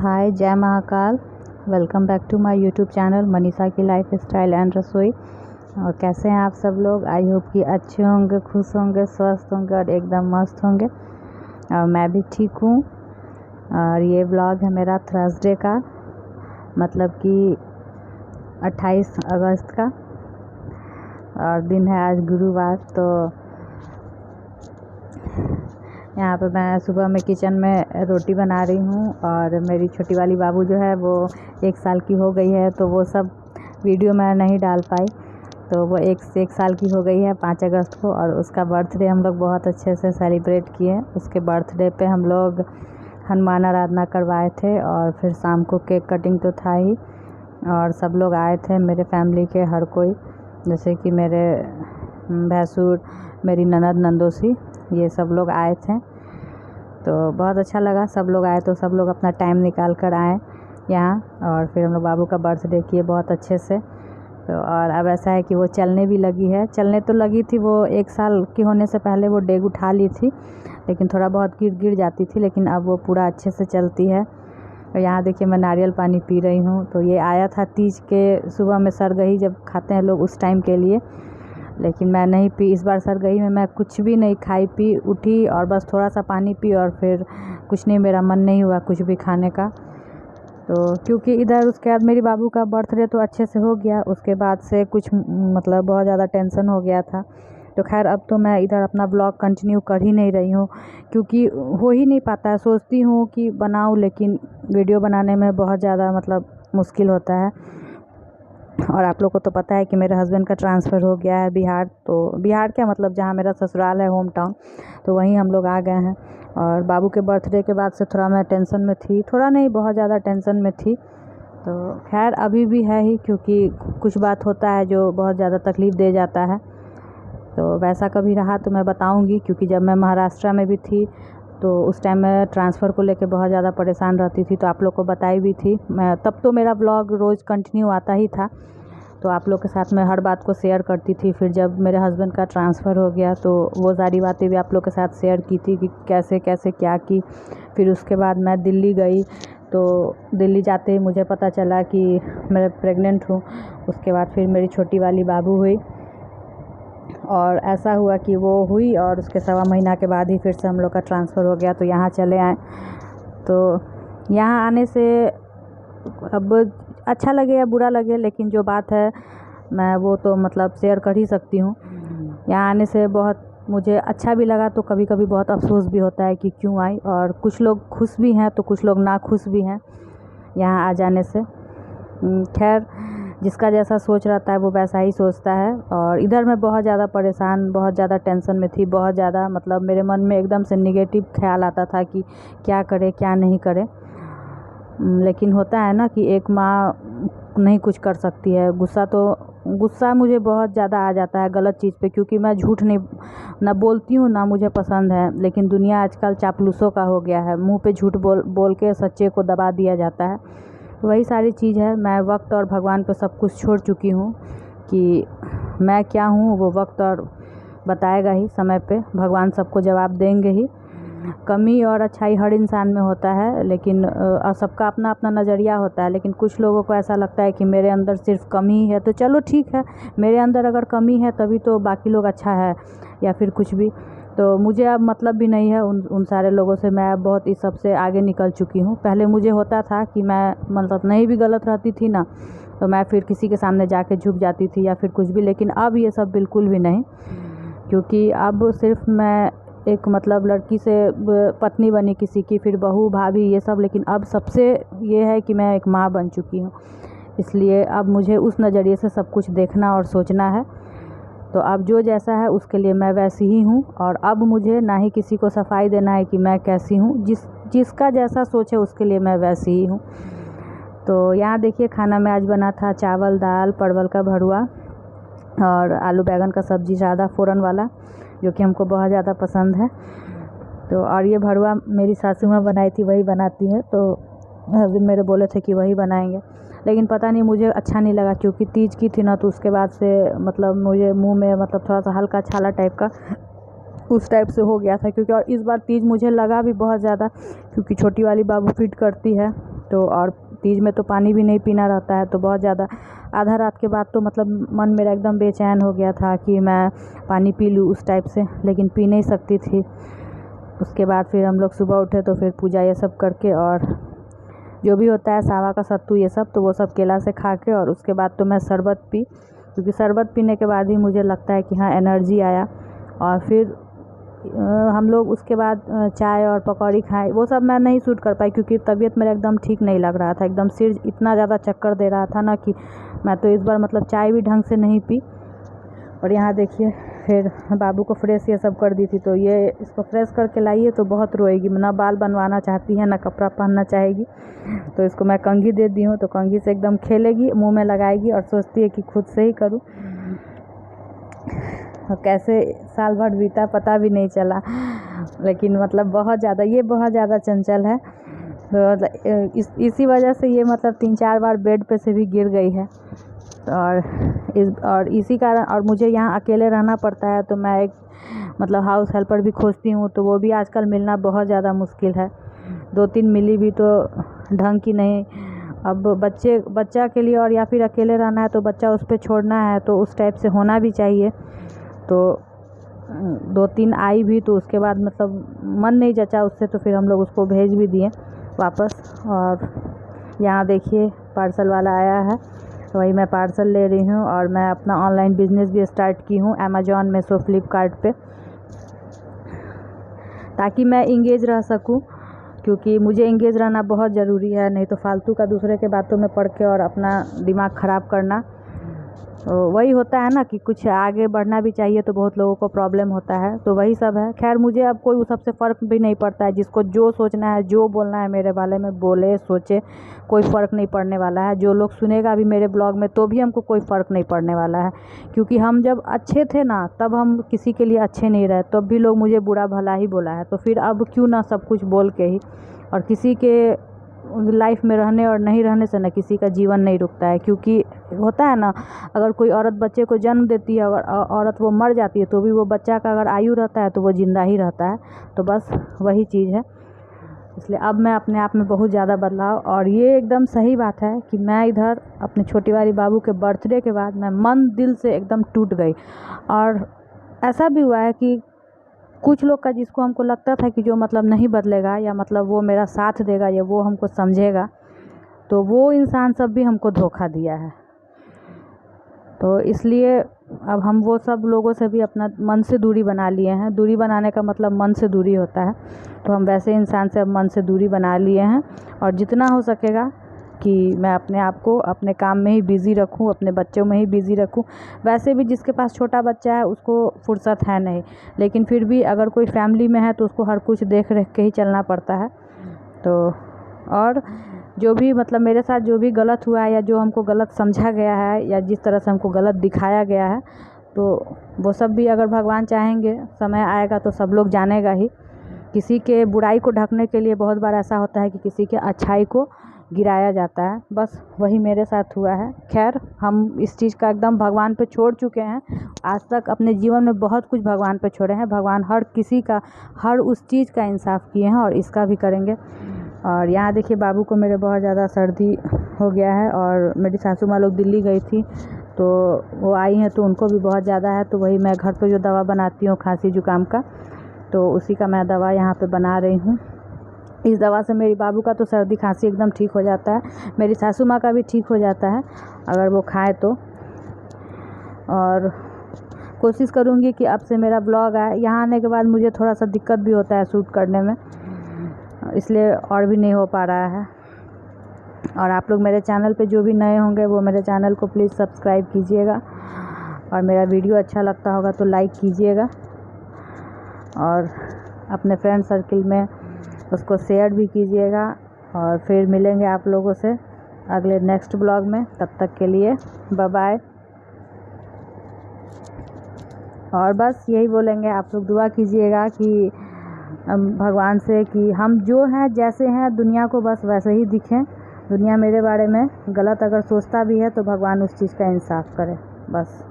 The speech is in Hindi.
हाय, जय Mahakal. Welcome back to my YouTube channel Manisha की लाइफ स्टाइल एंड रसोई। और कैसे हैं आप सब लोग? आई होप कि अच्छे होंगे, खुश होंगे, स्वस्थ होंगे और एकदम मस्त होंगे। और मैं भी ठीक हूँ। और ये व्लॉग है मेरा थर्सडे का, मतलब कि 28 अगस्त का, और दिन है आज गुरुवार। तो यहाँ पे मैं सुबह में किचन में रोटी बना रही हूँ। और मेरी छोटी वाली बाबू जो है वो 1 साल की हो गई है, तो वो सब वीडियो मैं नहीं डाल पाई। तो वो एक साल की हो गई है 5 अगस्त को, और उसका बर्थडे हम लोग बहुत अच्छे से सेलिब्रेट किए। उसके बर्थडे पे हम लोग हनुमान आराधना करवाए थे, और फिर शाम को केक कटिंग तो था ही, और सब लोग आए थे मेरे फैमिली के हर कोई, जैसे कि मेरे भैंसुर, मेरी ननद, नंदोसी, ये सब लोग आए थे। तो बहुत अच्छा लगा, सब लोग आए तो सब लोग अपना टाइम निकाल कर आए यहाँ। और फिर हम लोग बाबू का बर्थडे किए बहुत अच्छे से। तो और अब ऐसा है कि वो चलने भी लगी है। चलने तो लगी थी, वो 1 साल की होने से पहले वो डेग उठा ली थी, लेकिन थोड़ा बहुत गिर जाती थी, लेकिन अब वो पूरा अच्छे से चलती है। और यहाँ देखिए मैं नारियल पानी पी रही हूँ। तो ये आया था तीज के सुबह में, सरगही जब खाते हैं लोग उस टाइम के लिए, लेकिन मैं नहीं पी इस बार। सरगही में मैं कुछ भी नहीं खाई, पी उठी और बस थोड़ा सा पानी पी, और फिर कुछ नहीं, मेरा मन नहीं हुआ कुछ भी खाने का। तो क्योंकि इधर उसके बाद मेरी बाबू का बर्थडे तो अच्छे से हो गया, उसके बाद से कुछ मतलब बहुत ज़्यादा टेंशन हो गया था। तो खैर अब तो मैं इधर अपना ब्लॉग कंटिन्यू कर ही नहीं रही हूँ, क्योंकि हो ही नहीं पाता है। सोचती हूँ कि बनाऊँ, लेकिन वीडियो बनाने में बहुत ज़्यादा मतलब मुश्किल होता है। और आप लोग को तो पता है कि मेरे हस्बैंड का ट्रांसफ़र हो गया है बिहार। तो बिहार क्या, मतलब जहाँ मेरा ससुराल है, होम टाउन, तो वहीं हम लोग आ गए हैं। और बाबू के बर्थडे के बाद से थोड़ा मैं टेंशन में थी, थोड़ा नहीं बहुत ज़्यादा टेंशन में थी। तो खैर अभी भी है ही, क्योंकि कुछ बात होता है जो बहुत ज़्यादा तकलीफ़ दे जाता है। तो वैसा कभी रहा तो मैं बताऊँगी, क्योंकि जब मैं महाराष्ट्र में भी थी तो उस टाइम मैं ट्रांसफ़र को लेके बहुत ज़्यादा परेशान रहती थी, तो आप लोग को बताई भी थी मैं। तब तो मेरा ब्लॉग रोज़ कंटिन्यू आता ही था, तो आप लोग के साथ मैं हर बात को शेयर करती थी। फिर जब मेरे हस्बैंड का ट्रांसफ़र हो गया तो वो सारी बातें भी आप लोग के साथ शेयर की थी कि कैसे कैसे क्या की। फिर उसके बाद मैं दिल्ली गई, तो दिल्ली जाते ही मुझे पता चला कि मैं प्रेग्नेंट हूँ। उसके बाद फिर मेरी छोटी वाली बाबू हुई, और ऐसा हुआ कि वो हुई, और उसके 1.25 महीना के बाद ही फिर से हम लोग का ट्रांसफ़र हो गया, तो यहाँ चले आए। तो यहाँ आने से अब अच्छा लगे या बुरा लगे, लेकिन जो बात है मैं वो तो मतलब शेयर कर ही सकती हूँ। यहाँ आने से बहुत मुझे अच्छा भी लगा, तो कभी कभी बहुत अफसोस भी होता है कि क्यों आई। और कुछ लोग खुश भी हैं तो कुछ लोग ना खुश भी हैं यहाँ आ जाने से। खैर जिसका जैसा सोच रहता है वो वैसा ही सोचता है। और इधर मैं बहुत ज़्यादा परेशान, बहुत ज़्यादा टेंशन में थी, बहुत ज़्यादा मतलब मेरे मन में एकदम से निगेटिव ख्याल आता था कि क्या करे क्या नहीं करे। लेकिन होता है ना कि एक माँ नहीं कुछ कर सकती है। गुस्सा मुझे बहुत ज़्यादा आ जाता है गलत चीज़ पे, क्योंकि मैं झूठ नहीं ना बोलती हूँ ना मुझे पसंद है, लेकिन दुनिया आजकल चापलूसों का हो गया है। मुंह पे झूठ बोल के सच्चे को दबा दिया जाता है। तो वही सारी चीज़ है। मैं वक्त और भगवान पे सब कुछ छोड़ चुकी हूँ कि मैं क्या हूँ, वो वक्त और बताएगा ही, समय पे भगवान सबको जवाब देंगे ही। कमी और अच्छाई हर इंसान में होता है, लेकिन सबका अपना अपना नज़रिया होता है। लेकिन कुछ लोगों को ऐसा लगता है कि मेरे अंदर सिर्फ कमी ही है, तो चलो ठीक है, मेरे अंदर अगर कमी है तभी तो बाकी लोग अच्छा है, या फिर कुछ भी। तो मुझे अब मतलब भी नहीं है उन सारे लोगों से। मैं अब बहुत इस सब से आगे निकल चुकी हूँ। पहले मुझे होता था कि मैं मतलब नहीं भी गलत रहती थी ना, तो मैं फिर किसी के सामने जाके झुक जाती थी या फिर कुछ भी। लेकिन अब ये सब बिल्कुल भी नहीं, क्योंकि अब सिर्फ मैं एक मतलब लड़की से पत्नी बनी किसी की, फिर बहू, भाभी, ये सब। लेकिन अब सबसे ये है कि मैं एक माँ बन चुकी हूँ, इसलिए अब मुझे उस नज़रिए से सब कुछ देखना और सोचना है। तो अब जो जैसा है उसके लिए मैं वैसी ही हूँ, और अब मुझे ना ही किसी को सफाई देना है कि मैं कैसी हूँ। जिसका जैसा सोच है उसके लिए मैं वैसी ही हूँ। तो यहाँ देखिए खाना में आज बना था चावल, दाल, परवल का भरुआ और आलू बैंगन का सब्ज़ी, ज़्यादा फ़ोरन वाला, जो कि हमको बहुत ज़्यादा पसंद है। तो और ये भरुआ मेरी सासू माँ बनाई थी, वही बनाती है, तो हस्बैंड मेरे बोले थे कि वही बनाएंगे। लेकिन पता नहीं मुझे अच्छा नहीं लगा, क्योंकि तीज की थी ना, तो उसके बाद से मतलब मुझे मुंह में मतलब थोड़ा सा हल्का छाला टाइप का उस टाइप से हो गया था। क्योंकि और इस बार तीज मुझे लगा भी बहुत ज़्यादा, क्योंकि छोटी वाली बाबू फिट करती है, तो और तीज में तो पानी भी नहीं पीना रहता है, तो बहुत ज़्यादा आधा रात के बाद तो मतलब मन मेरा एकदम बेचैन हो गया था कि मैं पानी पी लूँ उस टाइप से, लेकिन पी नहीं सकती थी। उसके बाद फिर हम लोग सुबह उठे तो फिर पूजा ये सब करके और जो भी होता है सावा का सत्तू ये सब, तो वो सब केला से खा के और उसके बाद तो मैं शरबत पी, क्योंकि शरबत पीने के बाद ही मुझे लगता है कि हाँ एनर्जी आया। और फिर हम लोग उसके बाद चाय और पकौड़ी खाए। वो सब मैं नहीं शूट कर पाई क्योंकि तबीयत मेरा एकदम ठीक नहीं लग रहा था, एकदम सिर इतना ज़्यादा चक्कर दे रहा था ना कि मैं तो इस बार मतलब चाय भी ढंग से नहीं पी। और यहाँ देखिए फिर बाबू को फ्रेश ये सब कर दी थी, तो ये इसको फ्रेश करके लाइए तो बहुत रोएगी, ना बाल बनवाना चाहती है ना कपड़ा पहनना चाहेगी। तो इसको मैं कंघी दे दी हूँ, तो कंघी से एकदम खेलेगी, मुंह में लगाएगी और सोचती है कि खुद से ही करूँ। और कैसे साल भर बीता पता भी नहीं चला, लेकिन मतलब बहुत ज़्यादा चंचल है। तो इसी वजह से ये मतलब 3-4 बार बेड पे से भी गिर गई है। और इसी कारण और मुझे यहाँ अकेले रहना पड़ता है, तो मैं एक मतलब हाउस हेल्पर भी खोजती हूँ, तो वो भी आजकल मिलना बहुत ज़्यादा मुश्किल है। 2-3 मिली भी तो ढंग की नहीं। अब बच्चा के लिए और या फिर अकेले रहना है तो बच्चा उस पर छोड़ना है, तो उस टाइप से होना भी चाहिए। तो 2-3 आई भी, तो उसके बाद मतलब मन नहीं जचा उससे, तो फिर हम लोग उसको भेज भी दिए वापस। और यहाँ देखिए पार्सल वाला आया है, वही मैं पार्सल ले रही हूँ। और मैं अपना ऑनलाइन बिज़नेस भी स्टार्ट की हूँ अमेज़ॉन में, सो फ्लिपकार्ट पे, ताकि मैं इंगेज रह सकूँ, क्योंकि मुझे इंगेज रहना बहुत ज़रूरी है। नहीं तो फालतू का दूसरे के बातों में पड़ के और अपना दिमाग ख़राब करना, वही होता है ना कि कुछ आगे बढ़ना भी चाहिए तो बहुत लोगों को प्रॉब्लम होता है, तो वही सब है। खैर मुझे अब कोई उस सबसे फ़र्क भी नहीं पड़ता है, जिसको जो सोचना है जो बोलना है मेरे बारे में बोले सोचे, कोई फ़र्क नहीं पड़ने वाला है। जो लोग सुनेगा भी मेरे ब्लॉग में तो भी हमको कोई फ़र्क नहीं पड़ने वाला है, क्योंकि हम जब अच्छे थे ना तब हम किसी के लिए अच्छे नहीं रहे, तब भी लोग मुझे बुरा भला ही बोला है, तो फिर अब क्यों ना सब कुछ बोल के ही। और किसी के लाइफ में रहने और नहीं रहने से ना किसी का जीवन नहीं रुकता है, क्योंकि होता है ना, अगर कोई औरत बच्चे को जन्म देती है, अगर औरत वो मर जाती है तो भी वो बच्चा का अगर आयु रहता है तो वो ज़िंदा ही रहता है। तो बस वही चीज़ है। इसलिए अब मैं अपने आप में बहुत ज़्यादा बदलाव, और ये एकदम सही बात है कि मैं इधर अपने छोटी वाली बाबू के बर्थडे के बाद मैं मन दिल से एकदम टूट गई। और ऐसा भी हुआ है कि कुछ लोग का जिसको हमको लगता था कि जो मतलब नहीं बदलेगा या मतलब वो मेरा साथ देगा या वो हमको समझेगा, तो वो इंसान सब भी हमको धोखा दिया है। तो इसलिए अब हम वो सब लोगों से भी अपना मन से दूरी बना लिए हैं। दूरी बनाने का मतलब मन से दूरी होता है, तो हम वैसे इंसान से अब मन से दूरी बना लिए हैं। और जितना हो सकेगा कि मैं अपने आप को अपने काम में ही बिज़ी रखूं, अपने बच्चों में ही बिज़ी रखूं। वैसे भी जिसके पास छोटा बच्चा है उसको फुर्सत है नहीं, लेकिन फिर भी अगर कोई फैमिली में है तो उसको हर कुछ देख रेख के ही चलना पड़ता है। तो और जो भी मतलब मेरे साथ जो भी गलत हुआ है या जो हमको गलत समझा गया है या जिस तरह से हमको गलत दिखाया गया है, तो वो सब भी अगर भगवान चाहेंगे समय आएगा तो सब लोग जानेगा ही। किसी के बुराई को ढकने के लिए बहुत बार ऐसा होता है कि किसी के अच्छाई को गिराया जाता है, बस वही मेरे साथ हुआ है। खैर हम इस चीज़ का एकदम भगवान पे छोड़ चुके हैं। आज तक अपने जीवन में बहुत कुछ भगवान पे छोड़े हैं। भगवान हर किसी का हर उस चीज़ का इंसाफ किए हैं और इसका भी करेंगे। और यहाँ देखिए बाबू को मेरे बहुत ज़्यादा सर्दी हो गया है, और मेरी सासू माँ लोग दिल्ली गई थी तो वो आई हैं, तो उनको भी बहुत ज़्यादा है। तो वही मैं घर पे जो दवा बनाती हूँ खांसी जुकाम का, तो उसी का मैं दवा यहाँ पे बना रही हूँ। इस दवा से मेरी बाबू का तो सर्दी खांसी एकदम ठीक हो जाता है, मेरी सासू माँ का भी ठीक हो जाता है अगर वो खाए तो। और कोशिश करूँगी कि अब से मेरा ब्लॉग आए। यहाँ आने के बाद मुझे थोड़ा सा दिक्कत भी होता है शूट करने में, इसलिए और भी नहीं हो पा रहा है। और आप लोग मेरे चैनल पे जो भी नए होंगे वो मेरे चैनल को प्लीज़ सब्सक्राइब कीजिएगा, और मेरा वीडियो अच्छा लगता होगा तो लाइक कीजिएगा, और अपने फ्रेंड सर्किल में उसको शेयर भी कीजिएगा। और फिर मिलेंगे आप लोगों से अगले नेक्स्ट ब्लॉग में। तब तक के लिए बाय बाय। और बस यही बोलेंगे, आप लोग दुआ कीजिएगा कि भगवान से कि हम जो हैं जैसे हैं दुनिया को बस वैसे ही दिखें। दुनिया मेरे बारे में गलत अगर सोचता भी है तो भगवान उस चीज़ का इंसाफ करे, बस।